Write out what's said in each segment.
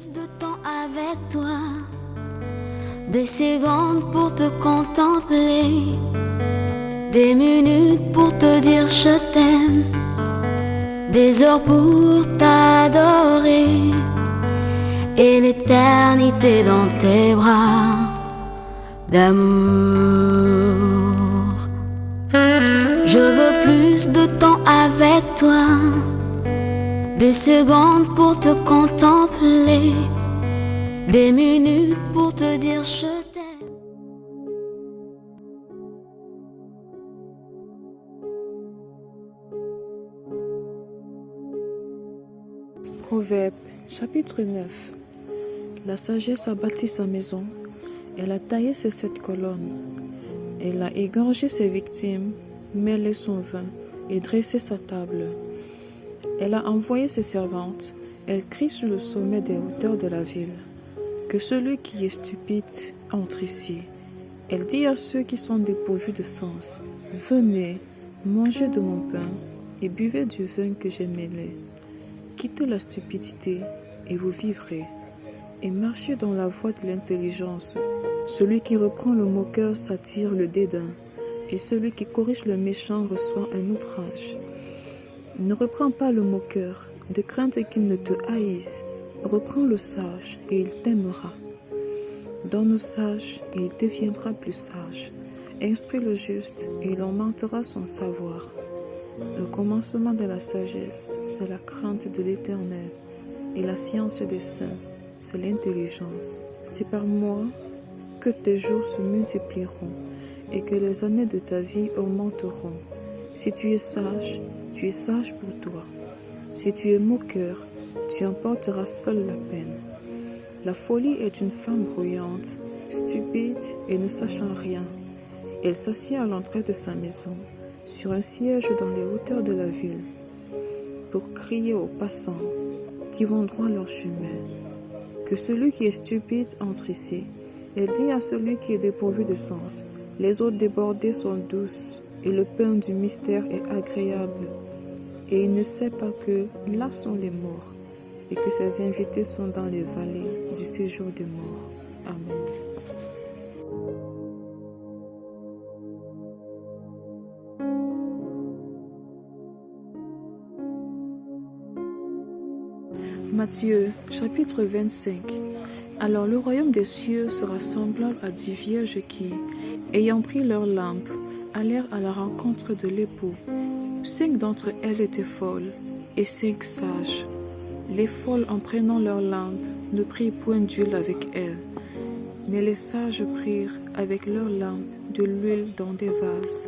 plus de temps avec toi, des secondes pour te contempler, des minutes pour te dire je t'aime, des heures pour t'adorer, et l'éternité dans tes bras d'amour. Je veux plus de temps avec toi, des secondes pour te contempler, des minutes pour te dire je t'aime. Proverbe, chapitre 9. La sagesse a bâti sa maison, elle a taillé ses 7 colonnes, elle a égorgé ses victimes, mêlé son vin et dressé sa table. Elle a envoyé ses servantes, elle crie sur le sommet des hauteurs de la ville, que celui qui est stupide entre ici. Elle dit à ceux qui sont dépourvus de sens, venez, mangez de mon pain et buvez du vin que j'ai mêlé. Quittez la stupidité et vous vivrez, et marchez dans la voie de l'intelligence. Celui qui reprend le moqueur s'attire le dédain, et celui qui corrige le méchant reçoit un outrage. Ne reprends pas le moqueur, de crainte qu'il ne te haïsse. Reprends le sage, et il t'aimera. Donne au sage, et il deviendra plus sage. Instruis le juste, et il augmentera son savoir. Le commencement de la sagesse, c'est la crainte de l'Éternel, et la science des saints, c'est l'intelligence. C'est par moi que tes jours se multiplieront, et que les années de ta vie augmenteront. Si tu es sage pour toi. Si tu es moqueur, tu emporteras seul la peine. La folie est une femme bruyante, stupide et ne sachant rien. Elle s'assied à l'entrée de sa maison, sur un siège dans les hauteurs de la ville, pour crier aux passants qui vont droit leur chemin, que celui qui est stupide entre ici. Elle dit à celui qui est dépourvu de sens, les eaux débordées sont douces, et le pain du mystère est agréable. Et il ne sait pas que là sont les morts, et que ses invités sont dans les vallées du séjour des morts. Amen. Matthieu, chapitre 25. Alors le royaume des cieux sera semblable à 10 vierges qui, ayant pris leurs lampes, allèrent à la rencontre de l'époux. 5 d'entre elles étaient folles, et 5 sages. Les folles, en prenant leurs lampes, ne prirent point d'huile avec elles, mais les sages prirent avec leurs lampes de l'huile dans des vases.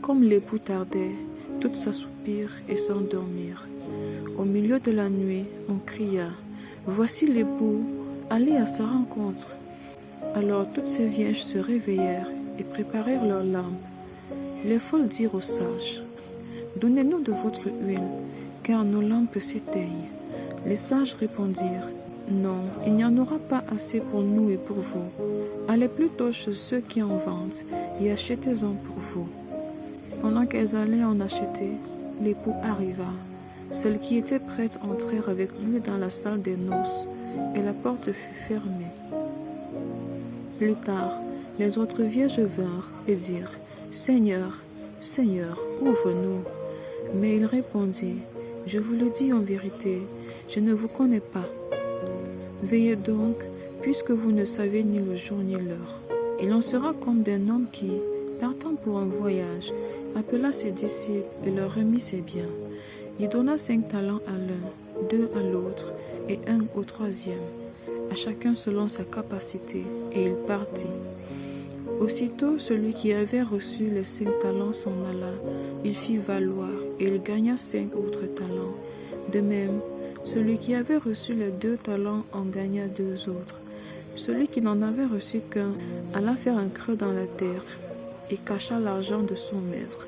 Comme l'époux tardait, toutes s'assoupirent et s'endormirent. Au milieu de la nuit, on cria, « Voici l'époux, allez à sa rencontre. » Alors toutes ces vierges se réveillèrent et préparèrent leurs lampes. Les folles dirent aux sages, « Donnez-nous de votre huile, car nos lampes s'éteignent. » Les sages répondirent, « Non, il n'y en aura pas assez pour nous et pour vous. Allez plutôt chez ceux qui en vendent et achetez-en pour vous. » Pendant qu'elles allaient en acheter, l'époux arriva. Celles qui étaient prêtes entrèrent avec lui dans la salle des noces, et la porte fut fermée. Plus tard, les autres vierges vinrent et dirent, « Seigneur, Seigneur, ouvre-nous. » Mais il répondit, « Je vous le dis en vérité, je ne vous connais pas. Veillez donc, puisque vous ne savez ni le jour ni l'heure. » Il en sera comme d'un homme qui, partant pour un voyage, appela ses disciples et leur remit ses biens. Il donna 5 talents à l'un, 2 à l'autre et 1 au 3e, à chacun selon sa capacité, et il partit. Aussitôt, celui qui avait reçu les 5 talents s'en alla, il fit valoir, et il gagna 5 autres talents. De même, celui qui avait reçu les 2 talents en gagna 2 autres. Celui qui n'en avait reçu qu'un alla faire un creux dans la terre, et cacha l'argent de son maître.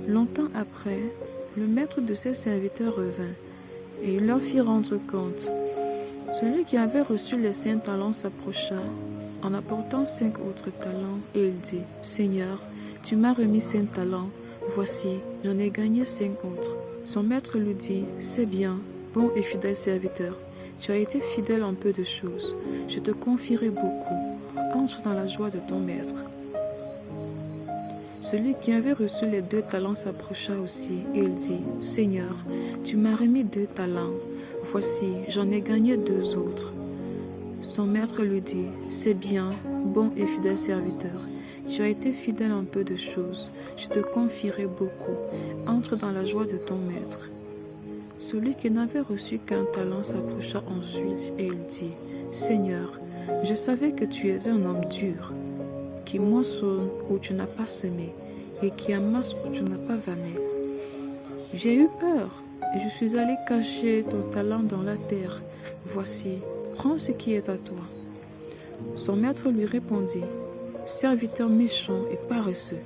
Longtemps après, le maître de ses serviteurs revint, et il leur fit rendre compte. Celui qui avait reçu les 5 talents s'approcha, en apportant 5 autres talents, et il dit, « Seigneur, tu m'as remis 5 talents, voici, j'en ai gagné 5 autres. » Son maître lui dit, « C'est bien, bon et fidèle serviteur. Tu as été fidèle en peu de choses. Je te confierai beaucoup. Entre dans la joie de ton maître. Celui qui avait reçu les 2 talents s'approcha aussi, et il dit, « Seigneur, tu m'as remis 2 talents. Voici, j'en ai gagné 2 autres. » Son maître lui dit, « C'est bien, bon et fidèle serviteur. Tu as été fidèle en peu de choses. Je te confierai beaucoup. Entre dans la joie de ton maître. » Celui qui n'avait reçu qu'un talent s'approcha ensuite, et il dit, « Seigneur, je savais que tu es un homme dur, qui moissonne où tu n'as pas semé, et qui amasse où tu n'as pas vanné. J'ai eu peur, et je suis allé cacher ton talent dans la terre. Voici, prends ce qui est à toi. » Son maître lui répondit, « Serviteur méchant et paresseux,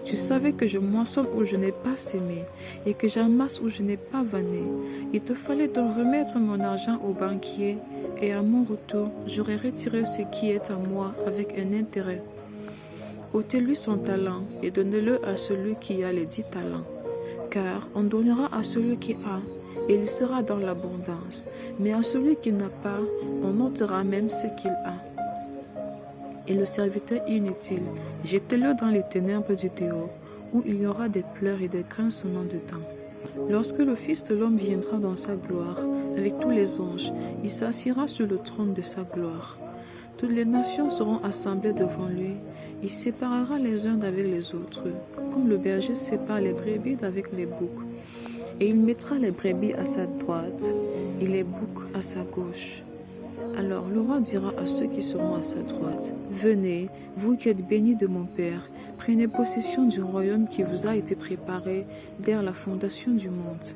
tu savais que je moissonne où je n'ai pas semé, et que j'amasse où je n'ai pas vanné. Il te fallait donc remettre mon argent au banquier, et à mon retour, j'aurais retiré ce qui est à moi avec un intérêt. Ôtez-lui son talent et donnez-le à celui qui a les 10 talents. Car on donnera à celui qui a, et il sera dans l'abondance. Mais à celui qui n'a pas, on ôtera même ce qu'il a. Et le serviteur inutile, jetez-le dans les ténèbres du dehors, où il y aura des pleurs et des grincements de dents. Lorsque le Fils de l'homme viendra dans sa gloire, avec tous les anges, il s'assiera sur le trône de sa gloire. Toutes les nations seront assemblées devant lui. Il séparera les uns d'avec les autres, comme le berger sépare les brebis d'avec les boucs. Et il mettra les brebis à sa droite et les boucs à sa gauche. Alors le roi dira à ceux qui seront à sa droite, « Venez, vous qui êtes bénis de mon Père, prenez possession du royaume qui vous a été préparé dès la fondation du monde.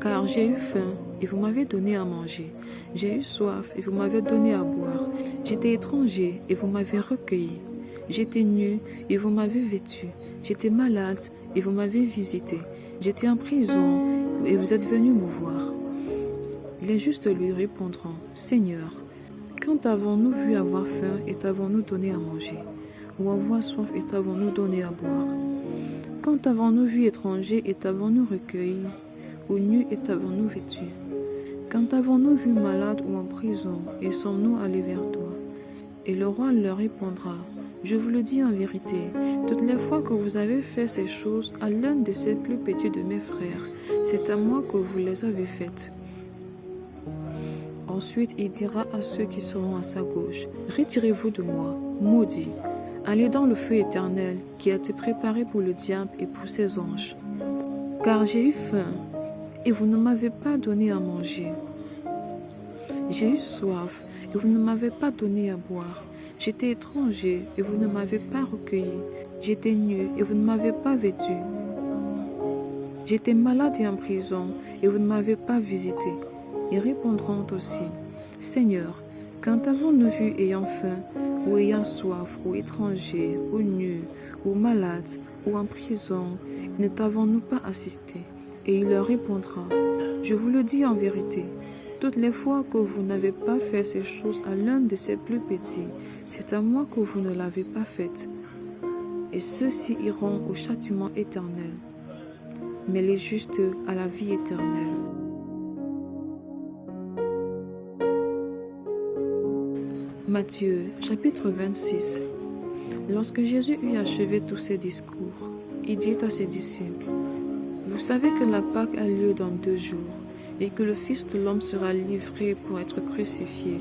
Car j'ai eu faim, et vous m'avez donné à manger. J'ai eu soif, et vous m'avez donné à boire. J'étais étranger, et vous m'avez recueilli. J'étais nu, et vous m'avez vêtu. J'étais malade, et vous m'avez visité. J'étais en prison, et vous êtes venus me voir. » Les justes lui répondront, « Seigneur, quand avons-nous vu avoir faim et t'avons-nous donné à manger, ou avoir soif et t'avons-nous donné à boire? Quand avons-nous vu étranger et t'avons-nous recueilli, ou nu et t'avons-nous vêtu? Quand avons-nous vu malade ou en prison et sommes-nous allés vers toi? » Et le roi leur répondra, « Je vous le dis en vérité, toutes les fois que vous avez fait ces choses à l'un de ces plus petits de mes frères, c'est à moi que vous les avez faites. » Ensuite, il dira à ceux qui seront à sa gauche, « Retirez-vous de moi, maudits, allez dans le feu éternel qui a été préparé pour le diable et pour ses anges. Car j'ai eu faim, et vous ne m'avez pas donné à manger. J'ai eu soif, et vous ne m'avez pas donné à boire. J'étais étranger, et vous ne m'avez pas recueilli. J'étais nu, et vous ne m'avez pas vêtu. J'étais malade et en prison, et vous ne m'avez pas visité. » Ils répondront aussi, « Seigneur, quand avons-nous vu ayant faim, ou ayant soif, ou étranger, ou nu, ou malade, ou en prison, ne t'avons-nous pas assisté? » Et il leur répondra, « Je vous le dis en vérité, toutes les fois que vous n'avez pas fait ces choses à l'un de ces plus petits, c'est à moi que vous ne l'avez pas fait. Et ceux-ci iront au châtiment éternel, mais les justes à la vie éternelle. » Matthieu, chapitre 26. Lorsque Jésus eut achevé tous ses discours, il dit à ses disciples, « Vous savez que la Pâque a lieu dans 2 jours, et que le Fils de l'homme sera livré pour être crucifié. »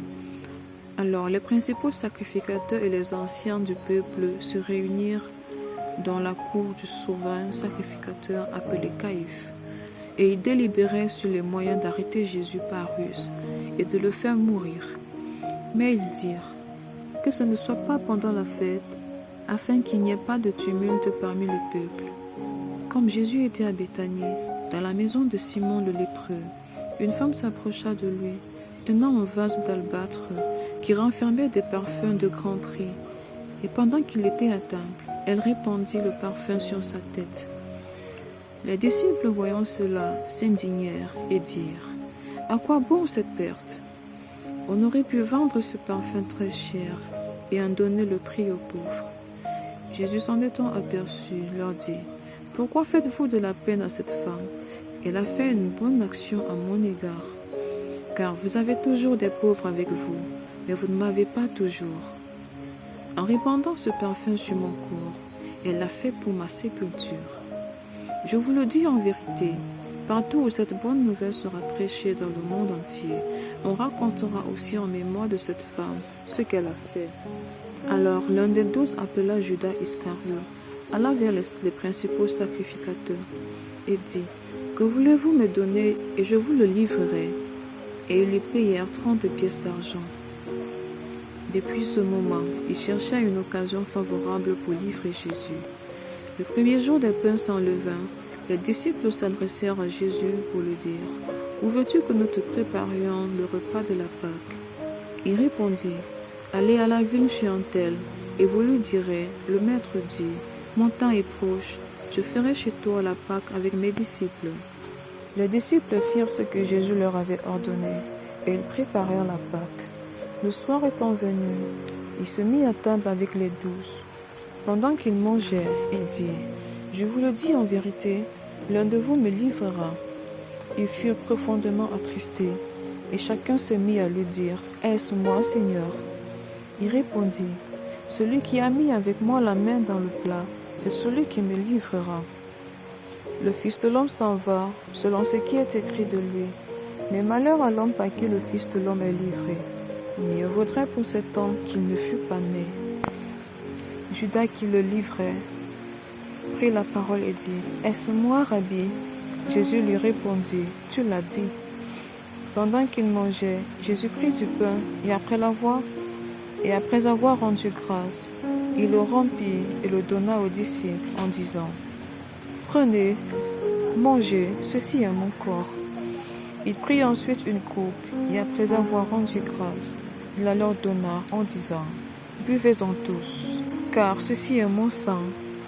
Alors les principaux sacrificateurs et les anciens du peuple se réunirent dans la cour du souverain sacrificateur appelé Caïphe, et ils délibéraient sur les moyens d'arrêter Jésus par ruse et de le faire mourir. Mais ils dirent, « Que ce ne soit pas pendant la fête, afin qu'il n'y ait pas de tumulte parmi le peuple. » Comme Jésus était à Béthanie, dans la maison de Simon le lépreux, une femme s'approcha de lui, tenant un vase d'albâtre qui renfermait des parfums de grand prix. Et pendant qu'il était à table, elle répandit le parfum sur sa tête. Les disciples, voyant cela, s'indignèrent et dirent, « À quoi bon cette perte? On aurait pu vendre ce parfum très cher et en donner le prix aux pauvres. » Jésus s'en étant aperçu, leur dit, « Pourquoi faites-vous de la peine à cette femme? Elle a fait une bonne action à mon égard. car vous avez toujours des pauvres avec vous, mais vous ne m'avez pas toujours. En répandant ce parfum sur mon corps, elle l'a fait pour ma sépulture. Je vous le dis en vérité, partout où cette bonne nouvelle sera prêchée dans le monde entier, on racontera aussi en mémoire de cette femme ce qu'elle a fait. Alors l'un des 12 appela Judas Iscariote, alla vers les principaux sacrificateurs et dit, « Que voulez-vous me donner et je vous le livrerai ?» Et ils lui payèrent 30 pièces d'argent. Depuis ce moment, il chercha une occasion favorable pour livrer Jésus. Le premier jour des pains sans levain, les disciples s'adressèrent à Jésus pour lui dire, « Où veux-tu que nous te préparions le repas de la Pâque ?» Il répondit, « Allez à la ville chez un tel, et vous lui direz, le Maître dit, « Mon temps est proche, je ferai chez toi la Pâque avec mes disciples. » Les disciples firent ce que Jésus leur avait ordonné, et ils préparèrent la Pâque. Le soir étant venu, il se mit à table avec les 12. Pendant qu'ils mangeaient, il dit, « Je vous le dis en vérité, l'un de vous me livrera. » Ils furent profondément attristés, et chacun se mit à lui dire, « Est-ce moi, Seigneur ?» Il répondit, « Celui qui a mis avec moi la main dans le plat, c'est celui qui me livrera. » Le Fils de l'homme s'en va, selon ce qui est écrit de lui. Mais malheur à l'homme par qui le Fils de l'homme est livré. Mieux vaudrait pour cet homme qu'il ne fût pas né. Judas qui le livrait prit la parole et dit, « Est-ce moi, Rabbi ?» Jésus lui répondit, « Tu l'as dit. » Pendant qu'il mangeait, Jésus prit du pain et après avoir rendu grâce, il le rompit et le donna aux disciples en disant, « Prenez, mangez, ceci est mon corps. » Il prit ensuite une coupe et après avoir rendu grâce, il la leur donna en disant, « Buvez-en tous, car ceci est mon sang,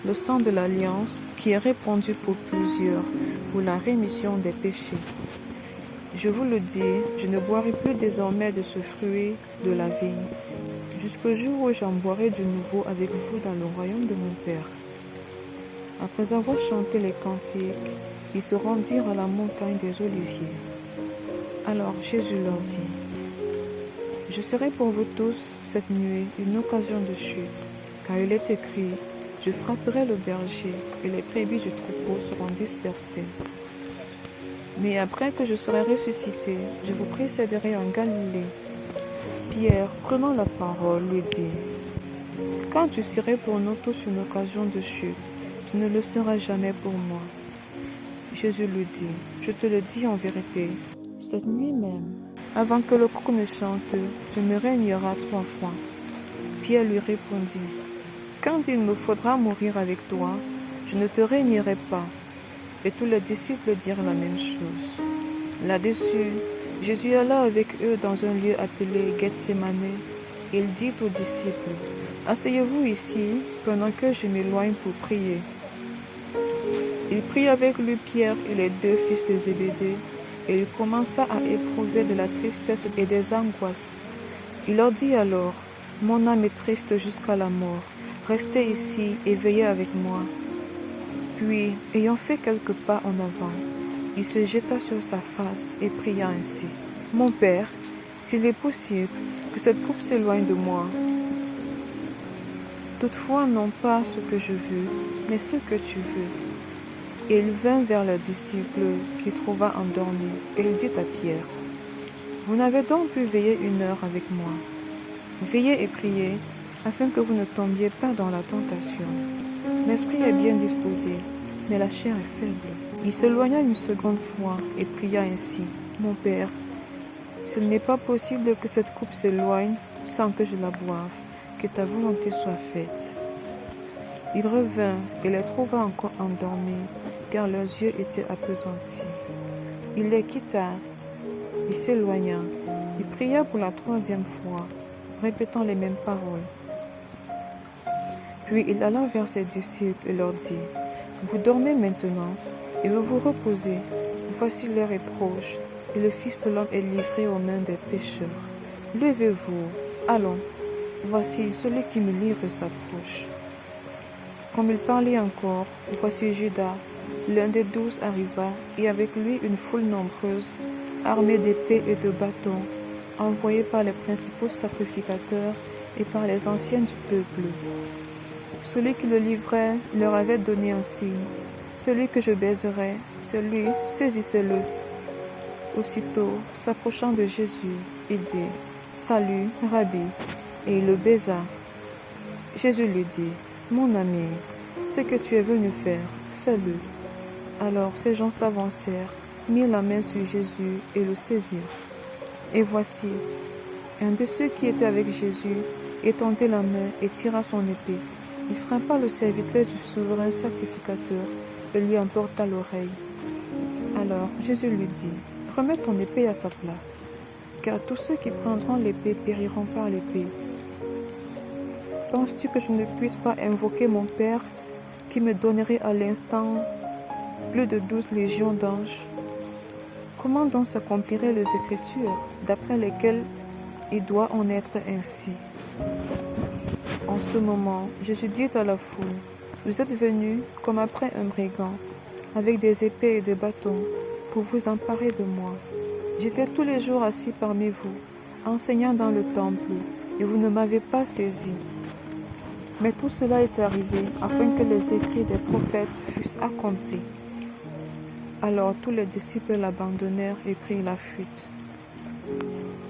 le sang de l'alliance qui est répandu pour plusieurs pour la rémission des péchés. Je vous le dis, je ne boirai plus désormais de ce fruit de la vigne, jusqu'au jour où j'en boirai de nouveau avec vous dans le royaume de mon Père. » Après avoir chanté les cantiques, ils se rendirent à la montagne des Oliviers. Alors Jésus leur dit, « Je serai pour vous tous cette nuit une occasion de chute, car il est écrit, je frapperai le berger et les brebis du troupeau seront dispersées. Mais après que je serai ressuscité, je vous précéderai en Galilée. » Pierre, prenant la parole, lui dit, « Quand tu serais pour nous tous une occasion de chute, tu ne le seras jamais pour moi. » Jésus lui dit, « Je te le dis en vérité, cette nuit même, avant que le coq ne chante, tu me régneras 3 fois. » Pierre lui répondit, « Quand il me faudra mourir avec toi, je ne te régnerai pas. » Et tous les disciples dirent la même chose. Là-dessus, Jésus alla avec eux dans un lieu appelé Gethsémane, et il dit aux disciples, « Asseyez-vous ici, pendant que je m'éloigne pour prier. » Il prit avec lui Pierre et les 2 fils de Zébédée, et il commença à éprouver de la tristesse et des angoisses. Il leur dit alors, « Mon âme est triste jusqu'à la mort. Restez ici et veillez avec moi. » Puis, ayant fait quelques pas en avant, il se jeta sur sa face et pria ainsi, « Mon Père, s'il est possible, que cette coupe s'éloigne de moi. Toutefois, non pas ce que je veux, mais ce que tu veux. » Et il vint vers les disciples qu'il trouva endormis, et il dit à Pierre, « Vous n'avez donc pu veiller 1 heure avec moi. Veillez et priez, afin que vous ne tombiez pas dans la tentation. L'esprit est bien disposé, mais la chair est faible. » Il s'éloigna une seconde fois et pria ainsi, « Mon Père, s'il n'est pas possible que cette coupe s'éloigne sans que je la boive, que ta volonté soit faite. » Il revint et les trouva encore endormis, car leurs yeux étaient appesantis. Il les quitta et s'éloigna. Il pria pour la 3e fois, répétant les mêmes paroles. Puis il alla vers ses disciples et leur dit, « Vous dormez maintenant et vous vous reposez. Voici l'heure est proche, et le Fils de l'homme est livré aux mains des pécheurs. Levez-vous, allons, voici celui qui me livre s'approche. » Comme il parlait encore, voici Judas, l'un des 12 arriva, et avec lui une foule nombreuse, armé d'épées et de bâtons, envoyé par les principaux sacrificateurs et par les anciens du peuple. Celui qui le livrait leur avait donné un signe. Celui que je baiserai, celui, saisissez-le. Aussitôt, s'approchant de Jésus, il dit, « Salut, Rabbi !» et il le baisa. Jésus lui dit, « Mon ami, ce que tu es venu faire, fais-le. » Alors ces gens s'avancèrent, mirent la main sur Jésus et le saisirent. Et voici, un de ceux qui étaient avec Jésus étendit la main et tira son épée. Il frappa le serviteur du souverain sacrificateur et lui emporta l'oreille. Alors Jésus lui dit, « Remets ton épée à sa place, car tous ceux qui prendront l'épée périront par l'épée. Penses-tu que je ne puisse pas invoquer mon Père qui me donnerait à l'instant plus de 12 légions d'anges? Comment donc s'accompliraient les Écritures d'après lesquelles il doit en être ainsi? » En ce moment, Jésus dit à la foule, « Vous êtes venus comme après un brigand, avec des épées et des bâtons, pour vous emparer de moi. J'étais tous les jours assis parmi vous, enseignant dans le temple, et vous ne m'avez pas saisi. Mais tout cela est arrivé afin que les écrits des prophètes fussent accomplis. » Alors tous les disciples l'abandonnèrent et prirent la fuite.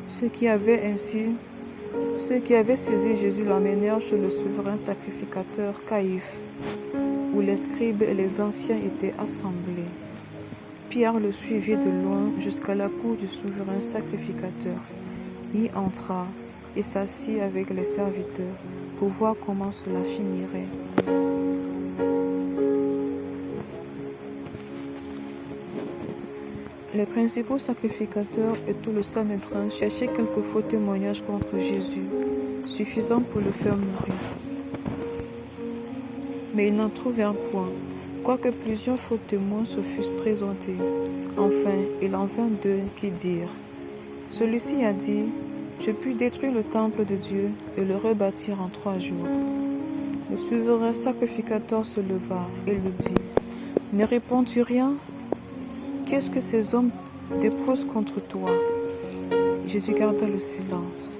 Ceux qui avaient saisi Jésus l'emmenèrent chez le souverain sacrificateur Caïphe, où les scribes et les anciens étaient assemblés. Pierre le suivit de loin jusqu'à la cour du souverain sacrificateur. Il entra et s'assit avec les serviteurs pour voir comment cela finirait. Les principaux sacrificateurs et tout le Sanhédrin cherchaient quelques faux témoignages contre Jésus, suffisants pour le faire mourir. Mais ils n'en trouvèrent point, quoique plusieurs faux témoins se fussent présentés. Enfin, il en vint deux qui dirent, « Celui-ci a dit, je puis détruire le temple de Dieu et le rebâtir en 3 jours. » Le souverain sacrificateur se leva et lui dit, « Ne réponds-tu rien? Qu'est-ce que ces hommes déposent contre toi? » Jésus garda le silence.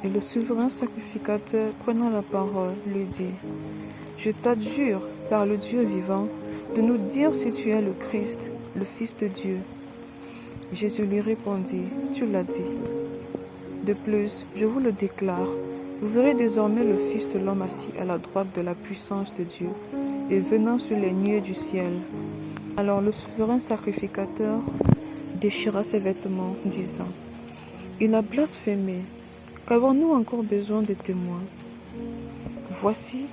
Et le souverain sacrificateur, prenant la parole, lui dit, « Je t'adjure, par le Dieu vivant, de nous dire si tu es le Christ, le Fils de Dieu. » Jésus lui répondit, « Tu l'as dit. De plus, je vous le déclare, vous verrez désormais le Fils de l'homme assis à la droite de la puissance de Dieu et venant sur les nuées du ciel. » Alors le souverain sacrificateur déchira ses vêtements, disant, « Il a blasphémé. Qu'avons-nous encore besoin de témoins? Voici,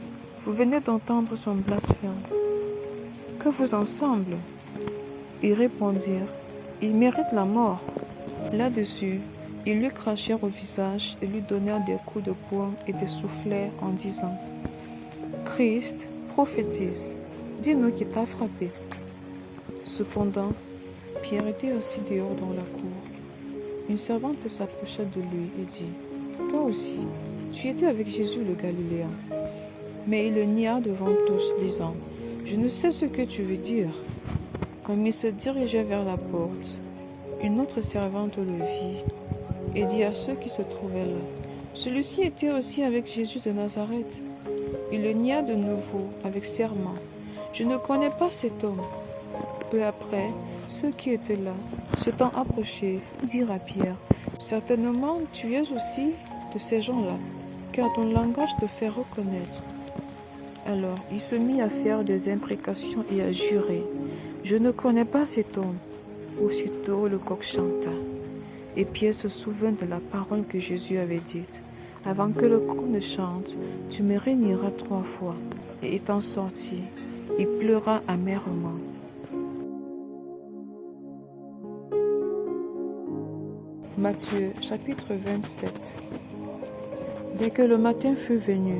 vous venez d'entendre son blasphème. Que vous en semble? » Ils répondirent, « Il mérite la mort. » Là-dessus, ils lui crachèrent au visage et lui donnèrent des coups de poing et des soufflets en disant, « Christ, prophétise, dis-nous qui t'a frappé. » Cependant, Pierre était assis dehors dans la cour. Une servante s'approcha de lui et dit, « Toi aussi, tu étais avec Jésus le Galiléen. » Mais il le nia devant tous, disant, « Je ne sais ce que tu veux dire. » Comme il se dirigeait vers la porte, une autre servante le vit et dit à ceux qui se trouvaient là, « Celui-ci était aussi avec Jésus de Nazareth. » Il le nia de nouveau avec serment, « Je ne connais pas cet homme. » Peu après, ceux qui étaient là, s'étant approchés, dirent à Pierre, « Certainement, tu es aussi de ces gens-là, car ton langage te fait reconnaître. » Alors, il se mit à faire des imprécations et à jurer, « Je ne connais pas cet homme. » Aussitôt, le coq chanta. Et Pierre se souvint de la parole que Jésus avait dite, « Avant que le coq ne chante, tu me rénieras 3 fois. » Et étant sorti, il pleura amèrement. Matthieu chapitre 27. Dès que le matin fut venu,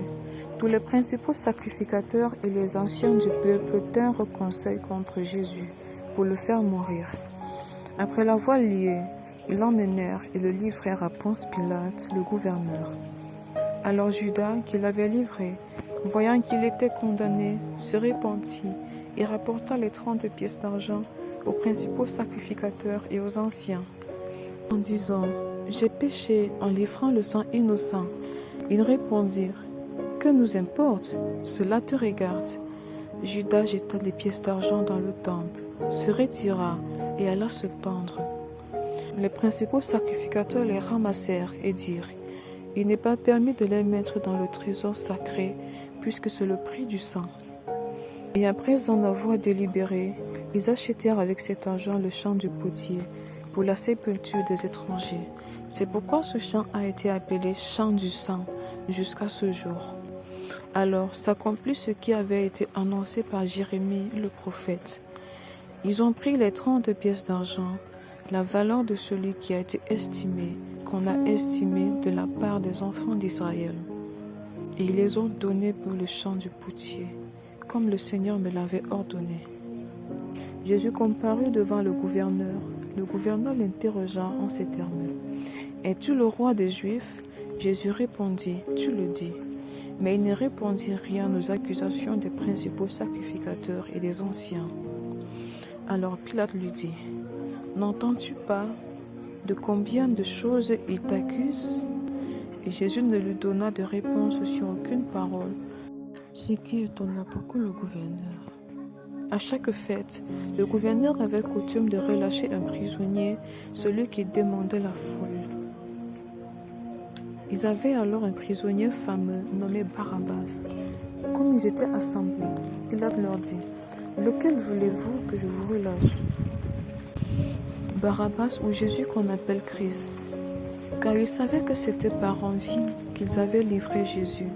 tous les principaux sacrificateurs et les anciens du peuple tinrent conseil contre Jésus pour le faire mourir. Après l'avoir lié, ils l'emmenèrent et le livrèrent à Ponce Pilate, le gouverneur. Alors Judas, qui l'avait livré, voyant qu'il était condamné, se repentit et rapporta les 30 pièces d'argent aux principaux sacrificateurs et aux anciens. en disant « J'ai péché en livrant le sang innocent ». Ils répondirent « Que nous importe, cela te regarde ». Judas jeta les pièces d'argent dans le temple, se retira et alla se pendre. Les principaux sacrificateurs les ramassèrent et dirent « Il n'est pas permis de les mettre dans le trésor sacré, puisque c'est le prix du sang. » Et après en avoir délibéré, ils achetèrent avec cet argent le champ du potier pour la sépulture des étrangers. C'est pourquoi ce champ a été appelé champ du sang jusqu'à ce jour. Alors s'accomplit ce qui avait été annoncé par Jérémie le prophète. Ils ont pris les 30 pièces d'argent, la valeur de celui qui a été estimé, qu'on a estimé de la part des enfants d'Israël. Et ils les ont donnés pour le champ du potier, comme le Seigneur me l'avait ordonné. Jésus comparut devant le gouverneur. Le gouverneur l'interrogea en ces termes. « Es-tu le roi des Juifs ?» Jésus répondit, « Tu le dis. » Mais il ne répondit rien aux accusations des principaux sacrificateurs et des anciens. Alors Pilate lui dit, « N'entends-tu pas de combien de choses il t'accuse ?» Et Jésus ne lui donna de réponse sur aucune parole, ce qui étonna beaucoup le gouverneur. À chaque fête, le gouverneur avait coutume de relâcher un prisonnier, celui qui demandait la foule. Ils avaient alors un prisonnier fameux nommé Barabbas. Comme ils étaient assemblés, Pilate leur dit, « Lequel voulez-vous que je vous relâche ?» Barabbas ou Jésus qu'on appelle Christ, car ils savaient que c'était par envie qu'ils avaient livré Jésus.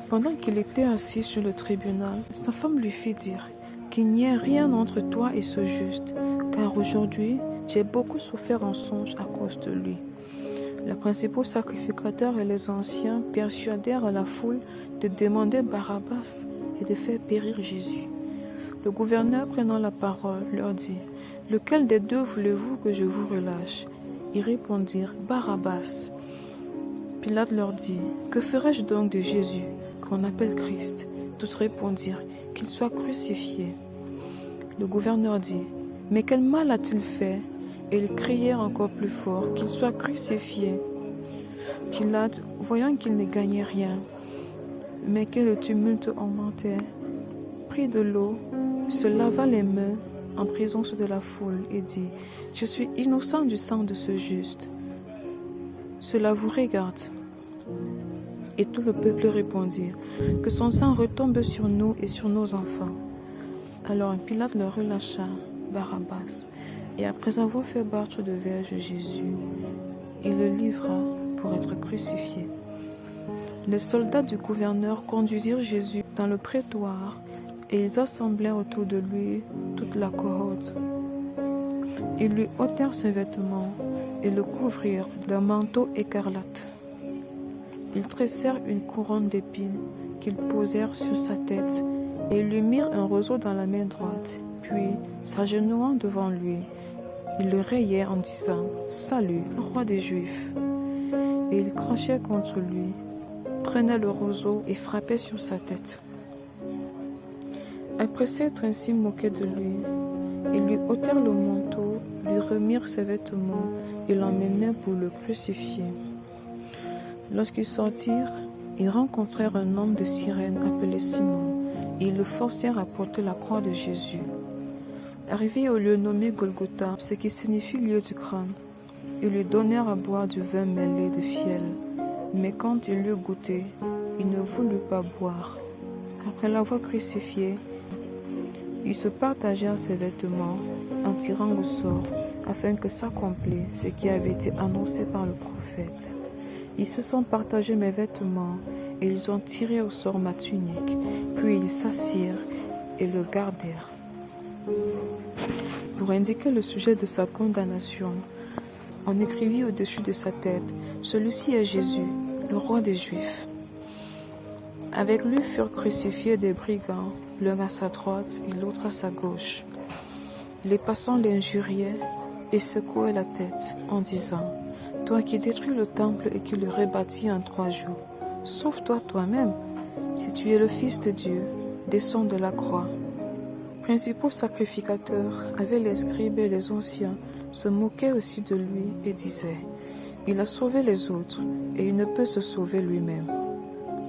Pendant qu'il était assis sur le tribunal, sa femme lui fit dire qu'il n'y ait rien entre toi et ce juste, car aujourd'hui j'ai beaucoup souffert en songe à cause de lui. Les principaux sacrificateurs et les anciens persuadèrent la foule de demander Barabbas et de faire périr Jésus. Le gouverneur, prenant la parole, leur dit « Lequel des deux voulez-vous que je vous relâche ?» Ils répondirent « Barabbas ». Pilate leur dit « Que ferai-je donc de Jésus, qu'on appelle Christ ?» Tous répondirent « Qu'il soit crucifié ». Le gouverneur dit « Mais quel mal a-t-il fait ?» Et ils crièrent encore plus fort, qu'il soit crucifié. Pilate, voyant qu'il ne gagnait rien, mais que le tumulte augmentait, prit de l'eau, se lava les mains en présence de la foule et dit, « Je suis innocent du sang de ce juste. Cela vous regarde. » Et tout le peuple répondit, « Que son sang retombe sur nous et sur nos enfants. » Alors Pilate leur relâcha Barabbas. Et après avoir fait battre de verge Jésus, il le livra pour être crucifié. Les soldats du gouverneur conduisirent Jésus dans le prétoire et ils assemblèrent autour de lui toute la cohorte. Ils lui ôtèrent ses vêtements et le couvrirent d'un manteau écarlate. Ils tressèrent une couronne d'épines qu'ils posèrent sur sa tête et lui mirent un roseau dans la main droite. Puis, s'agenouillant devant lui, ils le rayaient en disant « Salut, roi des Juifs !» Et ils crachaient contre lui, prenaient le roseau et frappaient sur sa tête. Après s'être ainsi moqués de lui, ils lui ôtèrent le manteau, lui remirent ses vêtements et l'emmenèrent pour le crucifier. Lorsqu'ils sortirent, ils rencontrèrent un homme de Cyrène appelé Simon, et ils le forcèrent à porter la croix de Jésus. Arrivés au lieu nommé Golgotha, ce qui signifie lieu du crâne, ils lui donnèrent à boire du vin mêlé de fiel. Mais quand il l'eut goûté, il ne voulut pas boire. Après l'avoir crucifié, ils se partagèrent ses vêtements en tirant au sort, afin que s'accomplisse ce qui avait été annoncé par le prophète. Ils se sont partagés mes vêtements, et ils ont tiré au sort ma tunique, puis ils s'assirent et le gardèrent. Pour indiquer le sujet de sa condamnation, on écrivit au-dessus de sa tête, « Celui-ci est Jésus, le roi des Juifs. » Avec lui furent crucifiés des brigands, l'un à sa droite et l'autre à sa gauche. Les passants l'injuriaient et secouaient la tête en disant, « Toi qui détruis le temple et qui le rebâtis en 3 jours, sauve-toi toi-même. Si tu es le Fils de Dieu, descends de la croix. » principaux sacrificateurs, avec les scribes et les anciens, se moquaient aussi de lui et disaient: il a sauvé les autres et il ne peut se sauver lui-même.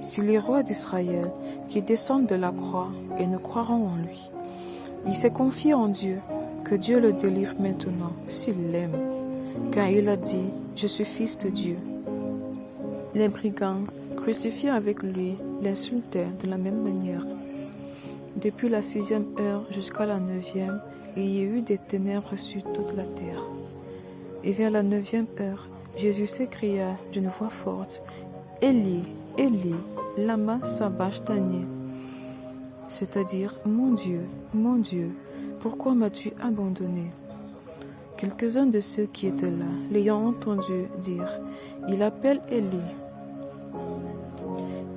Si les rois d'Israël qui descendent de la croix et ne croiront en lui, il s'est confié en Dieu, que Dieu le délivre maintenant s'il l'aime, car il a dit: je suis fils de Dieu. Les brigands, crucifiés avec lui, l'insultèrent de la même manière. Depuis la 6e heure jusqu'à la 9e, il y a eu des ténèbres sur toute la terre. Et vers la 9e heure, Jésus s'écria d'une voix forte: Élie, Élie, lama sabachthani, c'est-à-dire mon Dieu, pourquoi m'as-tu abandonné? Quelques-uns de ceux qui étaient là, l'ayant entendu dire: il appelle Élie.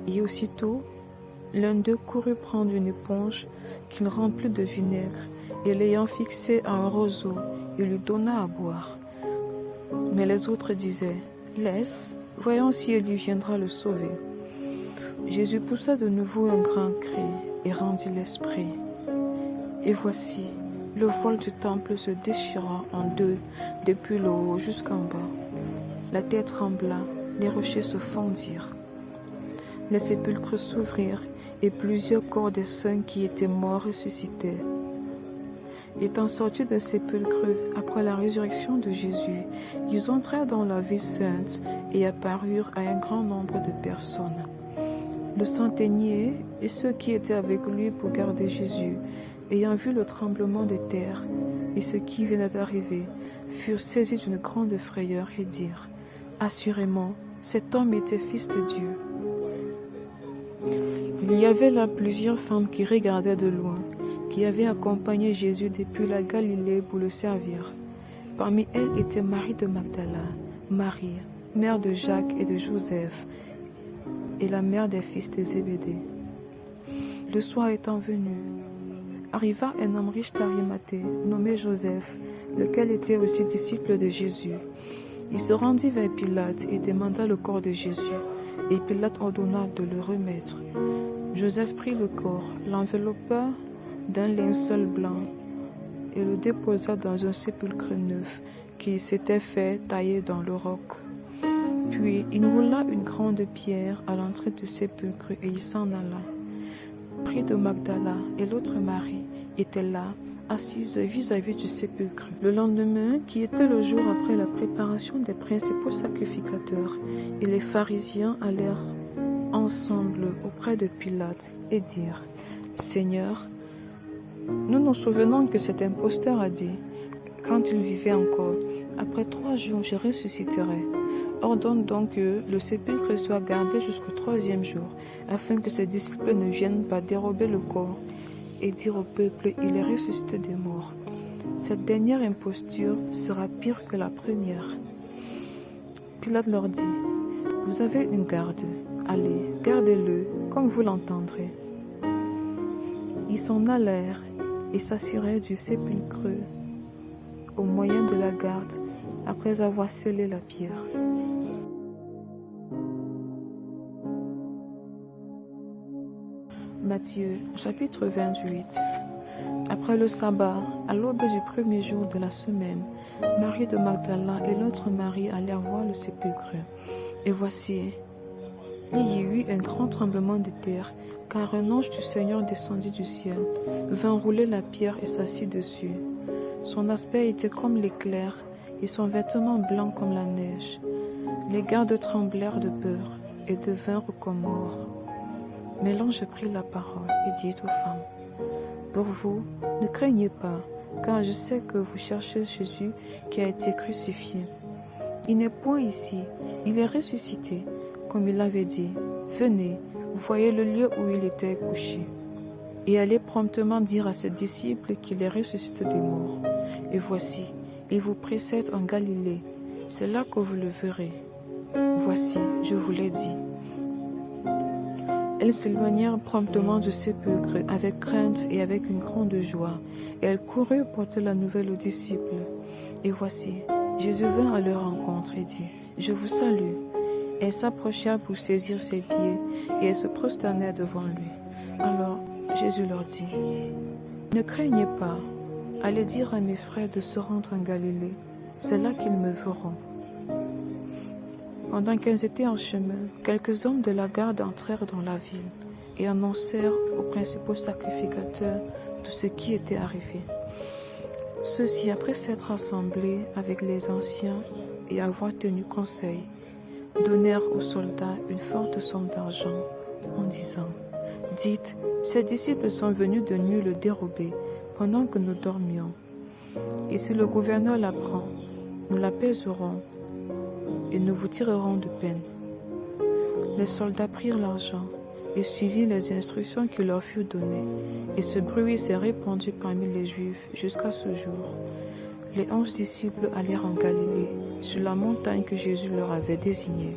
Et aussitôt, l'un d'eux courut prendre une éponge qu'il remplit de vinaigre, et l'ayant fixée à un roseau, il lui donna à boire. Mais les autres disaient: laisse, voyons si Élie viendra le sauver. Jésus poussa de nouveau un grand cri et rendit l'esprit. Et voici, le voile du temple se déchira en deux, depuis le haut jusqu'en bas. La terre trembla, les rochers se fendirent. Les sépulcres s'ouvrirent, et plusieurs corps des saints qui étaient morts ressuscitèrent. Étant sortis des sépulcres après la résurrection de Jésus, ils entrèrent dans la ville sainte et apparurent à un grand nombre de personnes. Le centenier et ceux qui étaient avec lui pour garder Jésus, ayant vu le tremblement des terres et ce qui venait d'arriver, furent saisis d'une grande frayeur et dirent: assurément, cet homme était fils de Dieu. Il y avait là plusieurs femmes qui regardaient de loin, qui avaient accompagné Jésus depuis la Galilée pour le servir. Parmi elles était Marie de Magdala, Marie, mère de Jacques et de Joseph, et la mère des fils de Zébédée. Le soir étant venu, arriva un homme riche d'Arimathée, nommé Joseph, lequel était aussi disciple de Jésus. Il se rendit vers Pilate et demanda le corps de Jésus, et Pilate ordonna de le remettre. Joseph prit le corps, l'enveloppa d'un linceul blanc et le déposa dans un sépulcre neuf qui s'était fait tailler dans le roc. Puis il roula une grande pierre à l'entrée du sépulcre et il s'en alla. Marie de Magdala et l'autre Marie étaient là, assises vis-à-vis du sépulcre. Le lendemain, qui était le jour après la préparation des principaux sacrificateurs, et les pharisiens allèrent ensemble auprès de Pilate et dirent: Seigneur, nous nous souvenons que cet imposteur a dit, quand il vivait encore: après 3 jours je ressusciterai. Ordonne donc que le sépulcre soit gardé jusqu'au 3e jour, afin que ses disciples ne viennent pas dérober le corps et dire au peuple: il est ressuscité des morts. Cette dernière imposture sera pire que la première. Pilate leur dit: vous avez une garde, allez, gardez-le comme vous l'entendrez. Ils s'en allèrent et s'assurèrent du sépulcre au moyen de la garde, après avoir scellé la pierre. Matthieu, chapitre 28. Après le sabbat, à l'aube du 1er jour de la semaine, Marie de Magdala et l'autre Marie allèrent voir le sépulcre. Et voici, il y eut un grand tremblement de terre, car un ange du Seigneur descendit du ciel, vint rouler la pierre et s'assit dessus. Son aspect était comme l'éclair, et son vêtement blanc comme la neige. Les gardes tremblèrent de peur et devinrent comme morts. Mais l'ange prit la parole et dit aux femmes: pour vous, ne craignez pas, car je sais que vous cherchez Jésus qui a été crucifié. Il n'est point ici, il est ressuscité, comme il l'avait dit. Venez, voyez le lieu où il était couché. Et allez promptement dire à ses disciples qu'il est ressuscité des morts. Et voici, il vous précède en Galilée, c'est là que vous le verrez. Voici, je vous l'ai dit. Elles s'éloignèrent promptement du sépulcre avec crainte et avec une grande joie, et elles coururent porter la nouvelle aux disciples. Et voici, Jésus vint à leur rencontre et dit: je vous salue. Elles s'approchèrent pour saisir ses pieds, et elles se prosternèrent devant lui. Alors Jésus leur dit: Ne craignez pas, allez dire à mes frères de se rendre en Galilée, c'est là qu'ils me verront. Pendant qu'ils étaient en chemin, quelques hommes de la garde entrèrent dans la ville et annoncèrent aux principaux sacrificateurs tout ce qui était arrivé. Ceux-ci, après s'être assemblés avec les anciens et avoir tenu conseil, donnèrent aux soldats une forte somme d'argent en disant « Dites, ces disciples sont venus de nuit le dérober pendant que nous dormions. Et si le gouverneur l'apprend, nous l'apaiserons et nous vous tirerons de peine. » Les soldats prirent l'argent et suivirent les instructions qui leur furent données, et ce bruit s'est répandu parmi les Juifs jusqu'à ce jour. Les 11 disciples allèrent en Galilée, sur la montagne que Jésus leur avait désignée.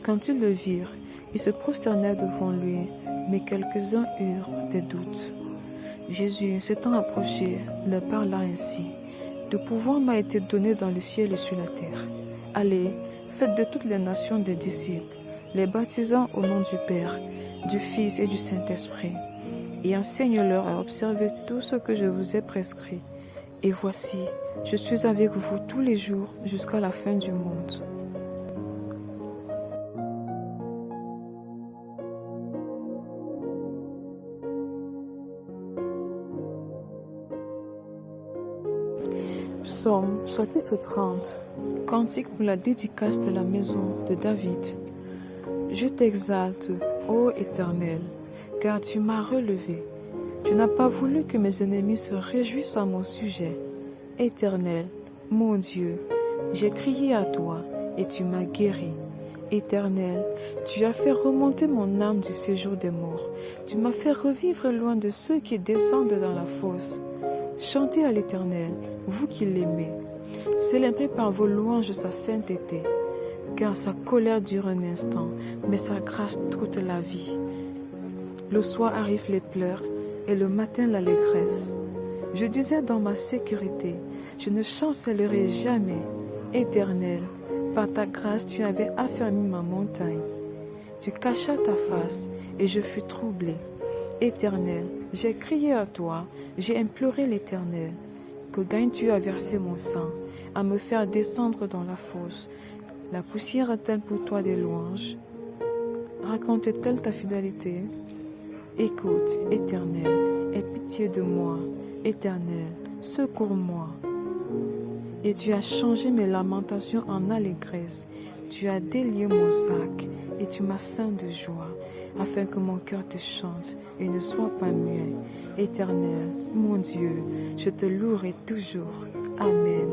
Quand ils le virent, ils se prosternèrent devant lui, mais quelques-uns eurent des doutes. Jésus, s'étant approché, leur parla ainsi. « Le pouvoir m'a été donné dans le ciel et sur la terre. Allez, faites de toutes les nations des disciples, les baptisant au nom du Père, du Fils et du Saint-Esprit, et enseigne-leur à observer tout ce que je vous ai prescrit. Et voici, je suis avec vous tous les jours jusqu'à la fin du monde. » Psaume chapitre 30. Cantique pour la dédicace de la maison de David. Je t'exalte, ô Éternel, car tu m'as relevé. Tu n'as pas voulu que mes ennemis se réjouissent à mon sujet. Éternel, mon Dieu, j'ai crié à toi et tu m'as guéri. Éternel, tu as fait remonter mon âme du séjour des morts. Tu m'as fait revivre loin de ceux qui descendent dans la fosse. Chantez à l'Éternel, vous qui l'aimez. Célébrez par vos louanges sa sainteté, car sa colère dure un instant, mais sa grâce toute la vie. Le soir arrivent les pleurs, et le matin l'allégresse. Je disais dans ma sécurité, je ne chancellerai jamais. Éternel, par ta grâce tu avais affermi ma montagne. Tu cachas ta face, et je fus troublé. Éternel, j'ai crié à toi, j'ai imploré l'Éternel. Que gagnes-tu à verser mon sang, à me faire descendre dans la fosse? La poussière a-t-elle pour toi des louanges? Raconte-t-elle ta fidélité? Écoute, Éternel, aie pitié de moi. Éternel, secours-moi. Et tu as changé mes lamentations en allégresse. Tu as délié mon sac et tu m'as ceint de joie, afin que mon cœur te chante et ne soit pas muet. Éternel, mon Dieu, je te louerai toujours. Amen.